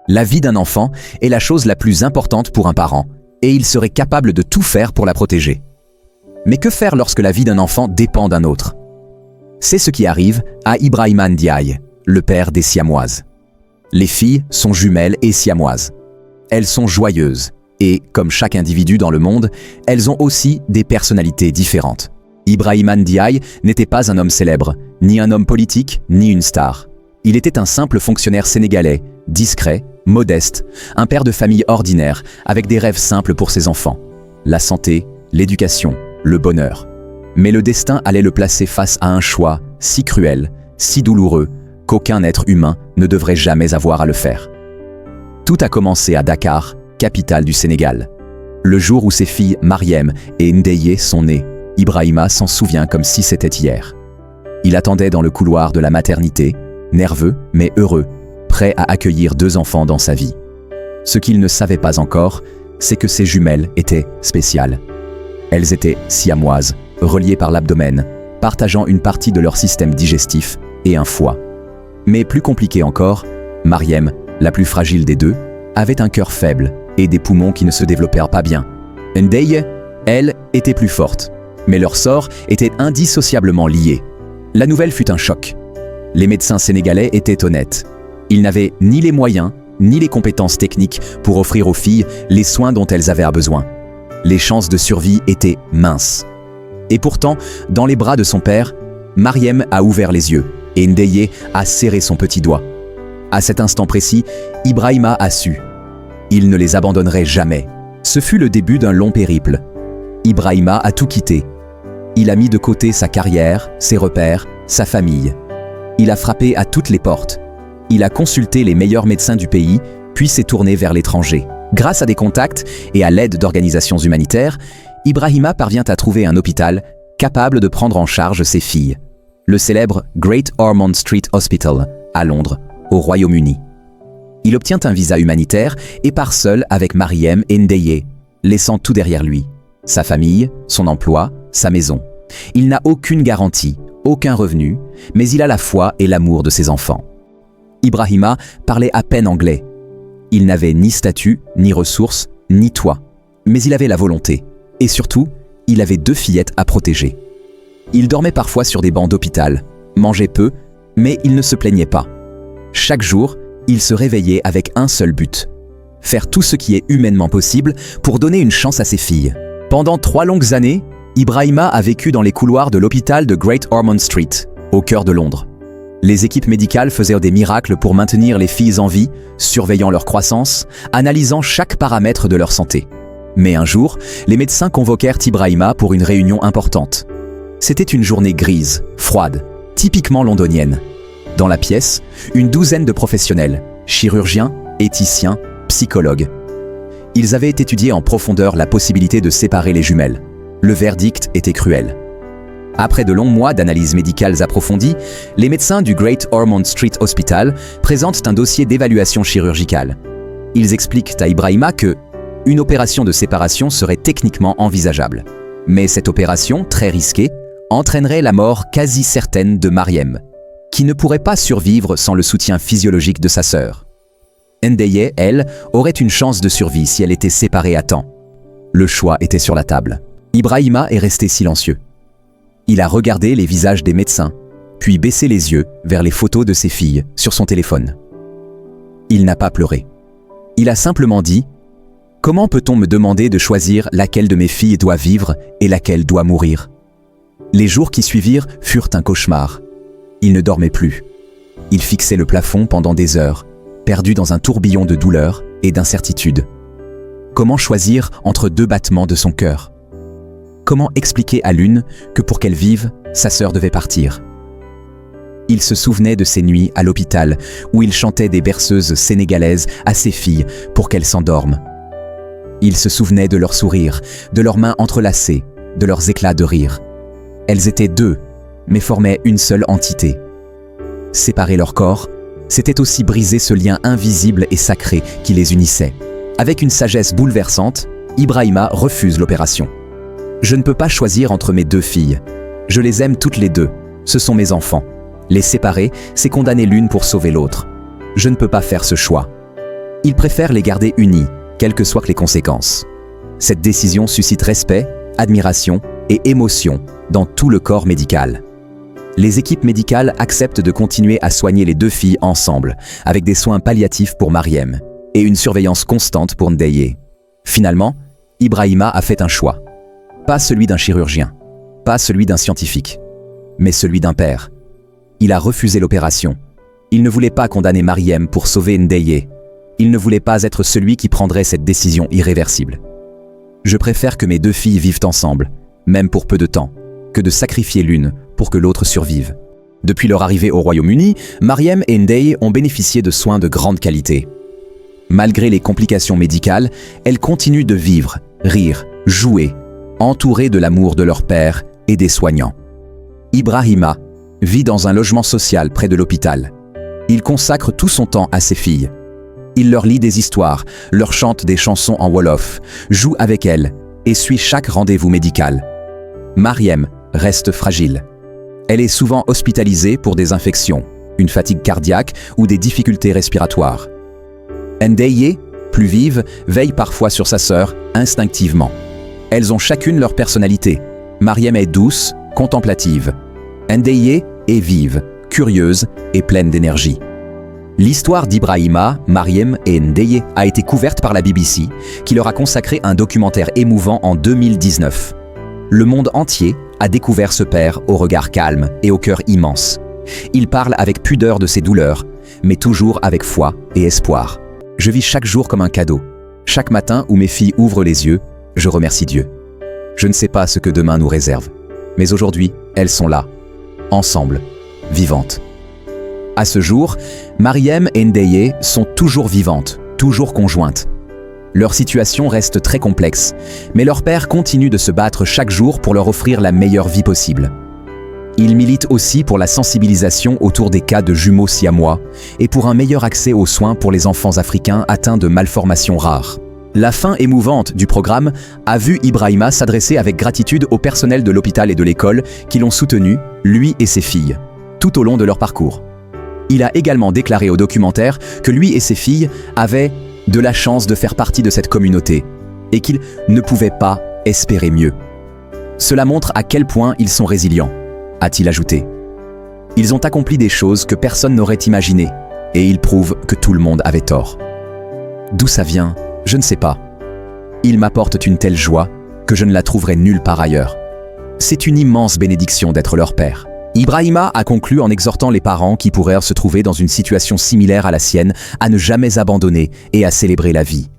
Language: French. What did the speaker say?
La vie d'un enfant est la chose la plus importante pour un parent, et il serait capable de tout faire pour la protéger. Mais que faire lorsque la vie d'un enfant dépend d'un autre? C'est ce qui arrive à Ibrahima Ndiaye, le père des Siamoises. Les filles sont jumelles et siamoises. Elles sont joyeuses, et, comme chaque individu dans le monde, elles ont aussi des personnalités différentes. Ibrahima Ndiaye n'était pas un homme célèbre, ni un homme politique, ni une star. Il était un simple fonctionnaire sénégalais, discret, modeste, un père de famille ordinaire, avec des rêves simples pour ses enfants. La santé, l'éducation, le bonheur. Mais le destin allait le placer face à un choix si cruel, si douloureux, qu'aucun être humain ne devrait jamais avoir à le faire. Tout a commencé à Dakar, capitale du Sénégal. Le jour où ses filles Mariem et Ndeye sont nées, Ibrahima s'en souvient comme si c'était hier. Il attendait dans le couloir de la maternité, nerveux mais heureux, prêt à accueillir 2 enfants dans sa vie. Ce qu'il ne savait pas encore, c'est que ces jumelles étaient spéciales. Elles étaient siamoises, reliées par l'abdomen, partageant une partie de leur système digestif et un foie. Mais plus compliqué encore, Mariem, la plus fragile des 2, avait un cœur faible et des poumons qui ne se développèrent pas bien. Ndeye, elle, était plus forte, mais leur sort était indissociablement lié. La nouvelle fut un choc. Les médecins sénégalais étaient honnêtes. Ils n'avaient ni les moyens, ni les compétences techniques pour offrir aux filles les soins dont elles avaient besoin. Les chances de survie étaient minces. Et pourtant, dans les bras de son père, Mariem a ouvert les yeux et Ndeye a serré son petit doigt. À cet instant précis, Ibrahima a su. Il ne les abandonnerait jamais. Ce fut le début d'un long périple. Ibrahima a tout quitté. Il a mis de côté sa carrière, ses repères, sa famille. Il a frappé à toutes les portes. Il a consulté les meilleurs médecins du pays, puis s'est tourné vers l'étranger. Grâce à des contacts et à l'aide d'organisations humanitaires, Ibrahima parvient à trouver un hôpital capable de prendre en charge ses filles. Le célèbre Great Ormond Street Hospital, à Londres, au Royaume-Uni. Il obtient un visa humanitaire et part seul avec Mariem et Ndeye, laissant tout derrière lui. Sa famille, son emploi, sa maison. Il n'a aucune garantie, aucun revenu, mais il a la foi et l'amour de ses enfants. Ibrahima parlait à peine anglais. Il n'avait ni statut, ni ressources, ni toit. Mais il avait la volonté. Et surtout, il avait 2 fillettes à protéger. Il dormait parfois sur des bancs d'hôpital, mangeait peu, mais il ne se plaignait pas. Chaque jour, il se réveillait avec un seul but: faire tout ce qui est humainement possible pour donner une chance à ses filles. Pendant 3 longues années, Ibrahima a vécu dans les couloirs de l'hôpital de Great Ormond Street, au cœur de Londres. Les équipes médicales faisaient des miracles pour maintenir les filles en vie, surveillant leur croissance, analysant chaque paramètre de leur santé. Mais un jour, les médecins convoquèrent Ibrahima pour une réunion importante. C'était une journée grise, froide, typiquement londonienne. Dans la pièce, une douzaine de professionnels, chirurgiens, éthiciens, psychologues. Ils avaient étudié en profondeur la possibilité de séparer les jumelles. Le verdict était cruel. Après de longs mois d'analyses médicales approfondies, les médecins du Great Ormond Street Hospital présentent un dossier d'évaluation chirurgicale. Ils expliquent à Ibrahima que une opération de séparation serait techniquement envisageable. Mais cette opération, très risquée, entraînerait la mort quasi certaine de Mariem, qui ne pourrait pas survivre sans le soutien physiologique de sa sœur. Ndeye, elle, aurait une chance de survie si elle était séparée à temps. Le choix était sur la table. Ibrahima est resté silencieux. Il a regardé les visages des médecins, puis baissé les yeux vers les photos de ses filles sur son téléphone. Il n'a pas pleuré. Il a simplement dit: « Comment peut-on me demander de choisir laquelle de mes filles doit vivre et laquelle doit mourir ?» Les jours qui suivirent furent un cauchemar. Il ne dormait plus. Il fixait le plafond pendant des heures, perdu dans un tourbillon de douleur et d'incertitude. Comment choisir entre 2 battements de son cœur? Comment expliquer à l'une que pour qu'elle vive, sa sœur devait partir? Il se souvenait de ces nuits à l'hôpital où il chantait des berceuses sénégalaises à ses filles pour qu'elles s'endorment. Il se souvenait de leurs sourires, de leurs mains entrelacées, de leurs éclats de rire. Elles étaient 2, mais formaient une seule entité. Séparer leur corps, c'était aussi briser ce lien invisible et sacré qui les unissait. Avec une sagesse bouleversante, Ibrahima refuse l'opération. « Je ne peux pas choisir entre mes 2 filles. Je les aime toutes les 2. Ce sont mes enfants. Les séparer, c'est condamner l'une pour sauver l'autre. Je ne peux pas faire ce choix. » Ils préfèrent les garder unis, quelles que soient les conséquences. Cette décision suscite respect, admiration et émotion dans tout le corps médical. Les équipes médicales acceptent de continuer à soigner les deux filles ensemble, avec des soins palliatifs pour Mariem et une surveillance constante pour Ndeye. Finalement, Ibrahima a fait un choix. Pas celui d'un chirurgien, pas celui d'un scientifique, mais celui d'un père. Il a refusé l'opération. Il ne voulait pas condamner Mariem pour sauver Ndeye. Il ne voulait pas être celui qui prendrait cette décision irréversible. Je préfère que mes deux filles vivent ensemble, même pour peu de temps, que de sacrifier l'une pour que l'autre survive. Depuis leur arrivée au Royaume-Uni, Mariem et Ndeye ont bénéficié de soins de grande qualité. Malgré les complications médicales, elles continuent de vivre, rire, jouer, entourées de l'amour de leur père et des soignants. Ibrahima vit dans un logement social près de l'hôpital. Il consacre tout son temps à ses filles. Il leur lit des histoires, leur chante des chansons en wolof, joue avec elles et suit chaque rendez-vous médical. Mariem reste fragile. Elle est souvent hospitalisée pour des infections, une fatigue cardiaque ou des difficultés respiratoires. Ndeye, plus vive, veille parfois sur sa sœur, instinctivement. Elles ont chacune leur personnalité. Mariem est douce, contemplative. Ndeye est vive, curieuse et pleine d'énergie. L'histoire d'Ibrahima, Mariem et Ndeye a été couverte par la BBC, qui leur a consacré un documentaire émouvant en 2019. Le monde entier a découvert ce père au regard calme et au cœur immense. Il parle avec pudeur de ses douleurs, mais toujours avec foi et espoir. Je vis chaque jour comme un cadeau. Chaque matin où mes filles ouvrent les yeux, je remercie Dieu. Je ne sais pas ce que demain nous réserve, mais aujourd'hui, elles sont là, ensemble, vivantes. À ce jour, Mariem et Ndeye sont toujours vivantes, toujours conjointes. Leur situation reste très complexe, mais leur père continue de se battre chaque jour pour leur offrir la meilleure vie possible. Il milite aussi pour la sensibilisation autour des cas de jumeaux siamois et pour un meilleur accès aux soins pour les enfants africains atteints de malformations rares. La fin émouvante du programme a vu Ibrahima s'adresser avec gratitude au personnel de l'hôpital et de l'école qui l'ont soutenu, lui et ses filles, tout au long de leur parcours. Il a également déclaré au documentaire que lui et ses filles avaient de la chance de faire partie de cette communauté et qu'ils ne pouvaient pas espérer mieux. Cela montre à quel point ils sont résilients, a-t-il ajouté. Ils ont accompli des choses que personne n'aurait imaginées et ils prouvent que tout le monde avait tort. D'où ça vient, je ne sais pas. Ils m'apportent une telle joie que je ne la trouverai nulle part ailleurs. C'est une immense bénédiction d'être leur père. Ibrahima a conclu en exhortant les parents qui pourraient se trouver dans une situation similaire à la sienne à ne jamais abandonner et à célébrer la vie.